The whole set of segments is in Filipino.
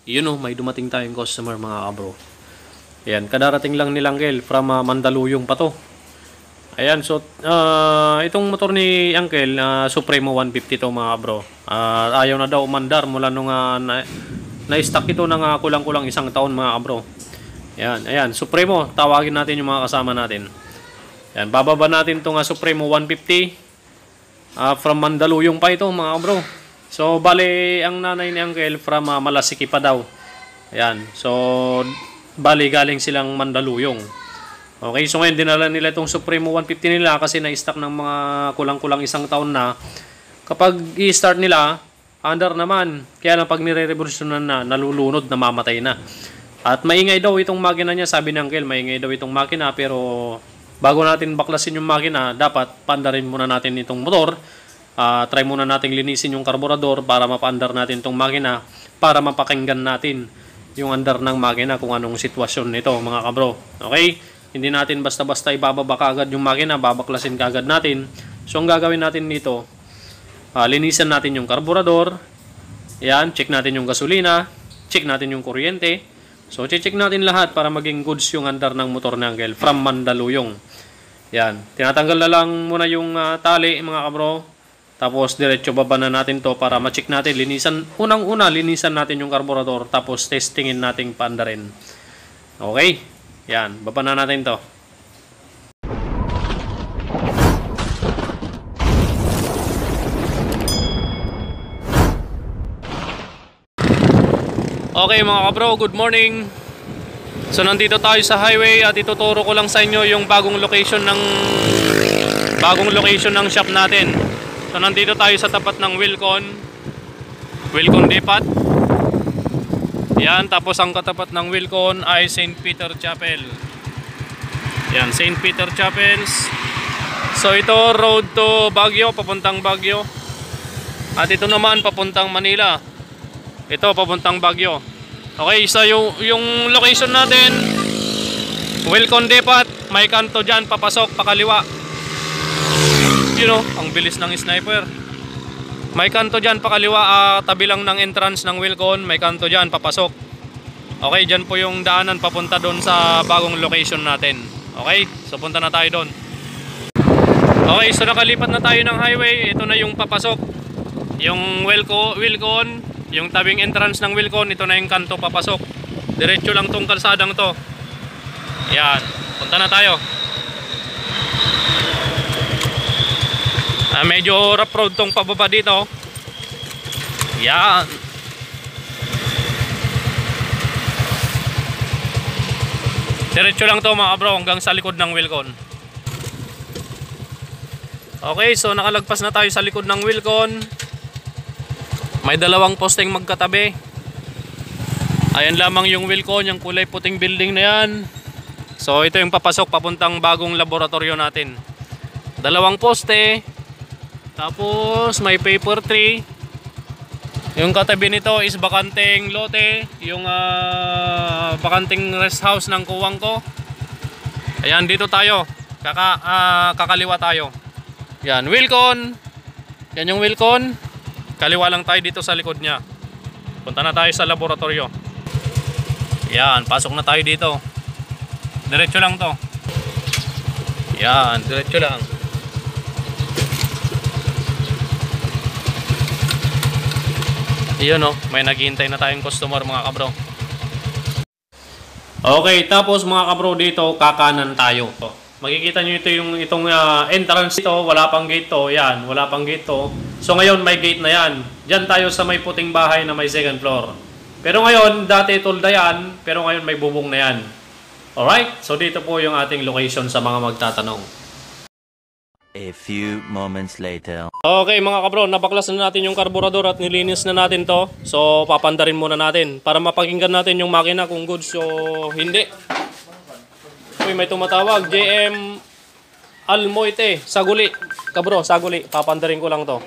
Yun oh, may dumating tayong customer mga kabro. Ayan, kadarating lang ni Uncle from Mandaluyong pa to. Ayan, so itong motor ni Uncle, Supremo 150 to mga kabro. Ayaw na daw umandar mula nung na-stock ito ng kulang-kulang isang taon mga kabro. Ayan, ayan, Supremo, tawagin natin yung mga kasama natin. Ayan, bababa natin itong Supremo 150 from Mandaluyong pa ito mga kabro. So bali ang nanay ni Uncle from Malasiki pa daw. Ayan, so bali galing silang Mandaluyong. Okay, so ngayon dinala nila itong Supremo 150 nila kasi na-stock ng mga kulang-kulang isang taon na. Kapag i-start nila, under naman. Kaya lang pag nire-revolusyonan na, nalulunod, namamatay na. At maingay daw itong makina niya, sabi ni Uncle, maingay daw itong makina. Pero bago natin baklasin yung makina, dapat pandarin muna natin itong motor. Try muna natin linisin yung karburador para mapaandar natin itong makina. Para mapakinggan natin yung andar ng makina kung anong sitwasyon nito mga kabro. Okay? Hindi natin basta-basta ibababa kaagad yung makina, babaklasin kaagad natin. So ang gagawin natin dito, linisan natin yung karburador. Yan, check natin yung gasolina, check natin yung kuryente. So check natin lahat para maging goods yung andar ng motor ng Uncle from Mandaluyong. Yan, tinatanggal na lang muna yung tali mga kabro. Tapos diretso baba na natin to para ma-check natin, linisan. Unang-una, linisan natin yung karburador tapos testingin natin paandarin. Okay? Yan, baba na natin to. Okay mga kabro, good morning. So nandito tayo sa highway at ituturo ko lang sa inyo yung bagong location ng shop natin. So nandito tayo sa tapat ng Wilcon Depot. Yan, tapos ang katapat ng Wilcon ay St. Peter Chapel. Yan, St. Peter Chapels. So ito road to Baguio, papuntang Baguio. At ito naman papuntang Manila. Ito papuntang Baguio. Okay, so yung location natin, Wilcon Depot, may kanto dyan, papasok, pakaliwa. You know, ang bilis ng sniper. May kanto dyan pakaliwa, tabi lang ng entrance ng Wilcon, may kanto dyan, papasok. Okay, dyan po yung daanan papunta doon sa bagong location natin. Okay, so punta na tayo doon. Okay, so nakalipat na tayo ng highway. Ito na yung papasok. Yung Wilcon, yung tabing entrance ng Wilcon, ito na yung kanto papasok. Diretso lang tong kalsadang to. Yan, punta na tayo. Medyo rough road tong pababa dito. Yan. Diretso lang to mga bro hanggang sa likod ng Wilcon. Okay, so nakalagpas na tayo sa likod ng Wilcon. May dalawang posteng magkatabi. Ayan lamang yung Wilcon, yung kulay puting building na yan. So ito yung papasok papuntang bagong laboratorio natin. Dalawang poste. Tapos may paper tree. Yung katabi nito is bakanteng lote, yung bakanteng rest house ng kuwang ko. Ayan, dito tayo. Kakaliwa tayo. Yan, Wilcon. Yan yung Wilcon. Kaliwa lang tayo dito sa likod niya. Punta na tayo sa laboratorio. Yan, pasok na tayo dito. Diretso lang to. Yan, diretso lang. Iyon oh, may naghihintay na tayong customer mga kabro. Okay, tapos mga kabro dito, kakanan tayo. Makikita nyo ito itong entrance dito, wala pang gate to. Yan, wala pang gate to. So ngayon may gate na yan. Diyan tayo sa may puting bahay na may second floor. Pero ngayon, dati tolda yan, pero ngayon may bubong na yan. Alright, so dito po yung ating location sa mga magtatanong. A few moments later. Okay mga kabro, nabaklas na natin yung karburador at nilinis na natin to. So papandarin muna natin para mapakinggan natin yung makina kung goods o hindi. Uy, may tumatawag, JM Almoite, Saguli. Kabro, Saguli, papandarin ko lang to.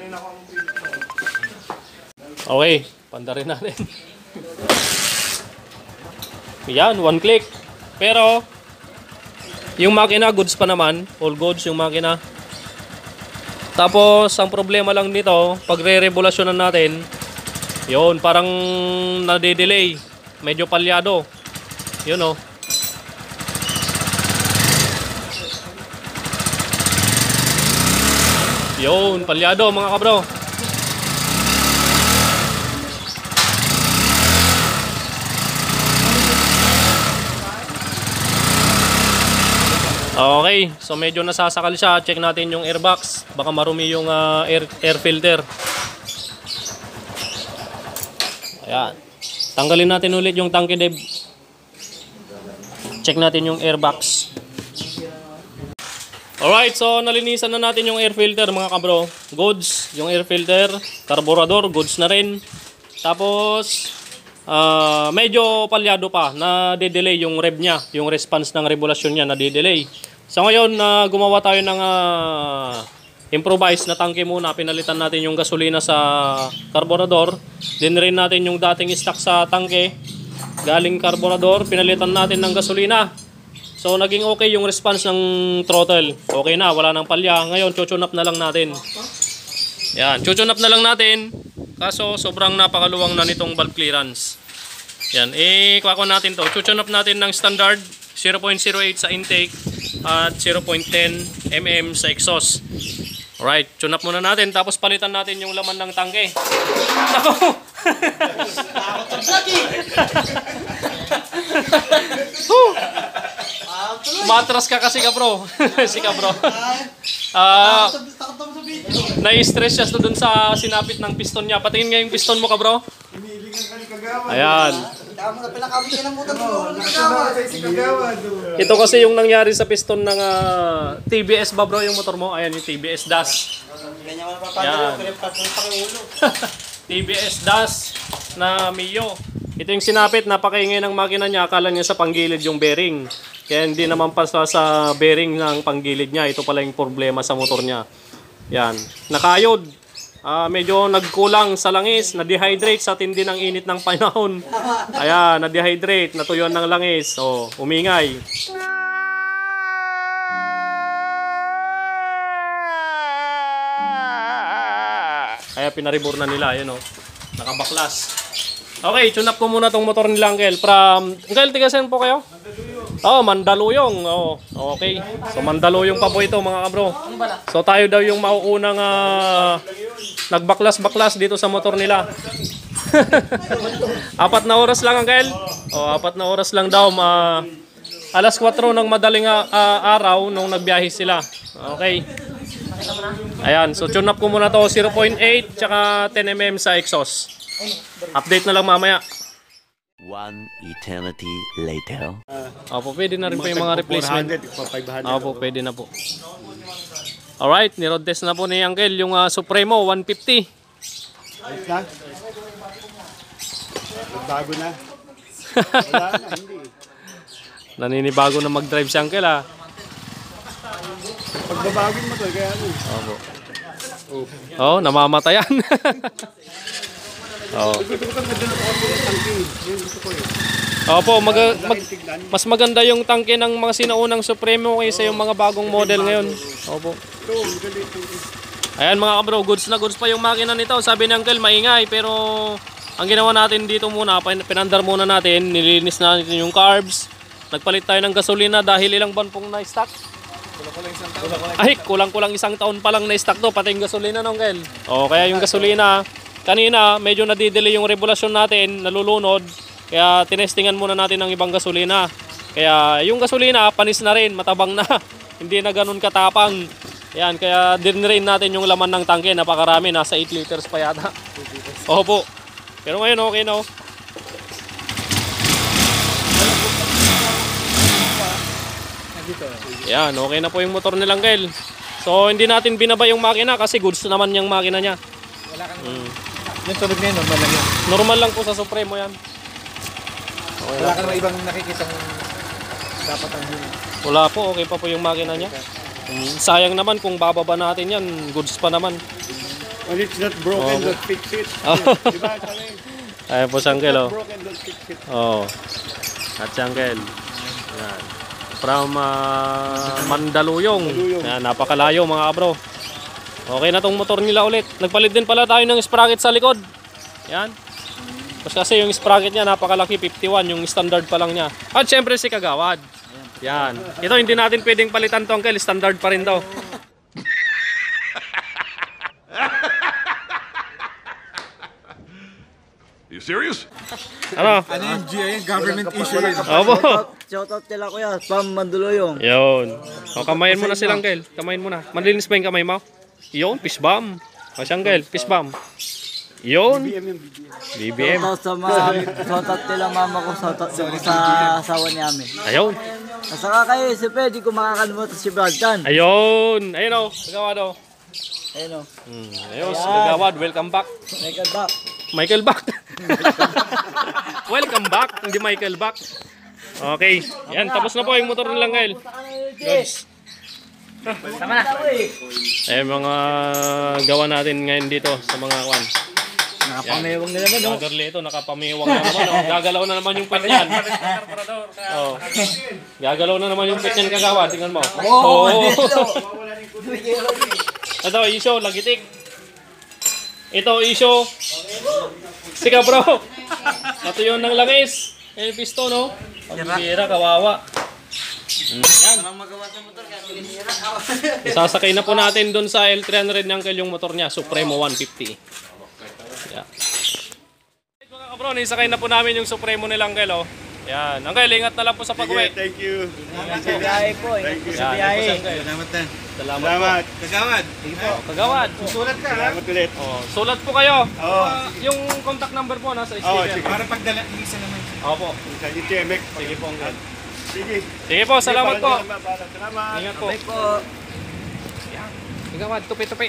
Okay, pandarin natin. Yan, one click. Pero yung makina goods pa naman, all goods yung makina. Tapos, ang problema lang nito, pag re-revolusyonan natin, Yun, parang nade-delay. Medyo palyado. Yun oh. Yun, palyado mga kabro. Okay, so medyo nasasakal siya. Check natin yung airbox. Baka marumi yung air filter. Ayan. Tanggalin natin ulit yung tangke, Deb. Check natin yung airbox. Alright, so nalinisan na natin yung air filter mga kabro. Goods, yung air filter. Carburetor, goods na rin. Tapos, medyo palyado pa. Na-delay yung rev niya. Yung response ng regulasyon niya, na-delay. So ngayon, gumawa tayo ng improvise na tangke muna. Pinalitan natin yung gasolina sa carburetor. Din rin natin yung dating stock sa tangke. Galing carburetor, pinalitan natin ng gasolina. So naging okay yung response ng throttle. Okay na, wala nang palya. Ngayon, tune up na lang natin. Yan, tune up na lang natin. Kaso sobrang napakaluwang na nitong valve clearance. Yan, kuha natin to. Tune up natin ng standard 0.08 sa intake at 0.10 mm sa exhaust. Alright, tune up muna natin. Tapos palitan natin yung laman ng tangke. Nako! Matras ka kasi ka bro. Si ka bro. Na-stress siya dun sa sinapit ng piston niya. Patingin nga yung piston mo ka bro. Ayan. Ito kasi yung nangyari sa piston ng TBS ba bro yung motor mo. Ayan yung TBS dash. Ayan. TBS dash na Mio. Ito yung sinapit, napakaingay ng makina niya. Akala niya sa panggilid yung bearing. Kaya hindi naman pasa sa bearing ng panggilid niya. Ito pala yung problema sa motor niya. Yan. Nakayod. Medyo nagkulang sa langis. Na-dehydrate sa tindi ng init ng panahon. Ayan, na-dehydrate. Natuyuan ng langis. O, umingay. Kaya pinaribor na nila. Yun o. Nakabaklas. Okay, tune up ko muna tong motor nila, Uncle. Uncle, tigasan po kayo? Oh, Mandaluyong. Oh, okay. So, Mandaluyong pa po ito, mga kabro. So, tayo daw yung mauunang nagbaklas-baklas dito sa motor nila. 4 na oras lang, Uncle. Oh, 4 na oras lang daw. Alas 4 ng madaling araw nung nagbiyahe sila. Okay. Ayan, so tune up ko muna to 0.8 tsaka 10 mm sa exhaust. Update na lang mamaya. 1 eternity later. Opo, pwede na rin po yung mga replacement. Opo, pwede na po. Alright, niroad test na po ni Uncle yung Supremo 150. Ayos na? Bago na. Wala na, hindi. Naninibago na mag-drive si Uncle ha. Pagbabagin mo to, kaya ano. Opo. Oh, namamatayan. Oh. Opo, mas maganda yung tangke ng mga sinaunang Supremo kaysa yung mga bagong model ngayon. Opo. Ayan mga kabro, goods na goods pa yung makina nito. Sabi ni Uncle, maingay. Pero ang ginawa natin dito muna, pinandar muna natin. Nilinis natin yung carbs. Nagpalit tayo ng gasolina dahil ilang buwan pong na-stock. Ay, kulang-kulang 1 taon pa lang na-stock to. Pati yung gasolina ng Uncle. O, kaya yung gasolina, kanina medyo nadidelay yung regulasyon natin, nalulunod. Kaya tinestingan muna natin ng ibang gasolina. Kaya yung gasolina, panis na rin, matabang na. Hindi na ganun katapang. Yan, kaya din rin natin yung laman ng tangke. Napakarami, nasa 8 liters pa yata. Opo. Pero ngayon okay na. Yan, okay na po yung motor nilang Uncle. So hindi natin binaba yung makina kasi goods naman yung makina niya. Wala ka naman. Yung tulog na yun, normal lang yan. Normal lang po sa Supremo yan. Okay, wala ka naman ibang nakikita dapat ang yun. Wala po, okay pa po yung makina niya. Sayang naman kung bababa natin yan, goods pa naman. When it's not broken, don't fix it. Diba, Kale? Ayan po si Uncle, oh. Broken, don't fix it. Oh. At si Uncle. Yan. From Mandaluyong. Yan, napakalayo mga kabro. Okay na tong motor nila ulit. Nagpalit din pala tayo ng sprocket sa likod. Yan. Mas kasi yung sprocket niya napakalaki, 51, yung standard pa lang niya. At syempre si Kagawad. Yan. Ito hindi natin pwedeng palitan to, Uncle. Standard pa rin to. You serious? Ano? Ano yung GIA? Government issue yun. Opo. Shoutout nila kuya, Pam Mandaluyong. Yun. O, kamayin mo na sila, Uncle. Kamayin mo na. Malinis ba yung kamay mo? Yun, fist bump. O siya, Uncle, fist bump. Yun. BBM. Shoutout nila mama ko, shoutout nila sa asawa niya amin. Ayun. At saka kayo, si Pe, di ko makakalimutan si Braddan. Ayun. Ayun o. Kagawad o. Ayun o, Ayun, Kagawad. Welcome back. make it back. Michael Back. Welcome back. Hindi Michael Back. Okay. Yan, tapos na po yung motor nilang, Uncle. Goods. Tama na. Eh, mga gawa natin ngayon dito sa mga kwan. Nakapamewang na naman, no? Nagarli ito, nakapamiwang na naman. Oh. Gagalaw na naman yung pet niyan. Oh. Gagalaw na naman yung pet niyan, Kagawad. Tingnan mo. Oo, Ito, Isyo, lagitik. Ito, Isyo. Sika, bro. Ito yun ng langis. Eh, pisto, no? Pambira, kawawa. Yan. Isasakay na po natin dun sa L300 ng Uncle yung motor niya, Supremo 150. Yeah. Mga kabro, isakay na po namin yung Supremo nila, Uncle, oh. Yan. Uncle, ingat na lang po sa pag-uwi. Thank you. Ingat sa biyahe po, ingat po sa Yan, biyahe. yan po siya, Uncle. Salamat na. Salamat po. Salamat. Kagawad. Oh, Kagawad. Susulat ka, ha? Salamat ulit. Oh, sulat po kayo. Oo. Yung contact number po nasa Oo, sticker. sige. Para pagdala, isa naman. Opo. Sa ITMX. Sige po, Uncle. Sige. Sige po, salamat po. Salamat. Ingat po. Okay po. Kagawad, tupi-tupi.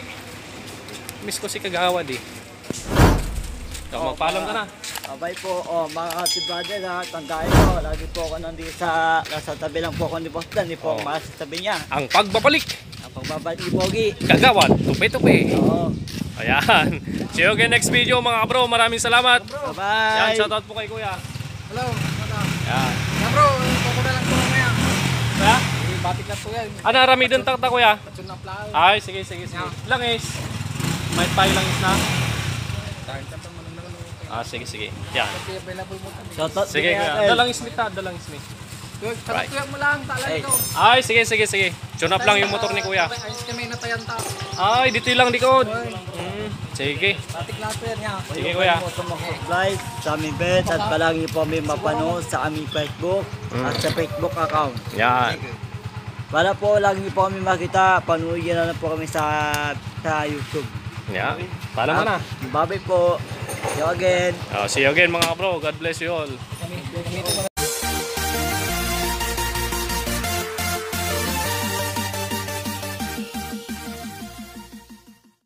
Miss ko si Kagawad eh. So, magpaalam ka na. Abay po, mga katibrada na, tandaan ko, lagi po ako nandito nasa tabi lang po ako ni Boss Dan, di po ako sa tabi niya. Ang pagbabalik. Ang pagbabalik ni Pogi. Kagawad, tupi-tupi. Oo. Ayan. See you again next video mga kabro. Maraming salamat. Yan, Bye-bye. shoutout po kay Kuya. Hello. Yan. Na bro, ako na lang po mamaya. Ha? Batik na po yan. Ano, ramidon takta Kuya? Patsun na plao. Ay, sige. Langis. May tayo langis na. Sige. Yan. Available mo kami. Shoutout Sige din Kuya. natin. Dalang smith ha, dalang smith. Right. Kuya mo lang, talan Ay. ito. Ay, sige. Tune up lang yung motor ni Kuya. Ayos kami na tayan tao. Ay, dito lang likod. Sige. Batik na po yan, ha? Sige Kuya. Po subscribe sa aming page at palagi niyo po kami mapanood sa aming Facebook at sa Facebook account. Yan. Para po lagi niyo po kami makita, panuoyin na lang po kami sa YouTube. Yan. Paalam ka na. Bye-bye po. See you again. See you again mga kabro. God bless you all. Kami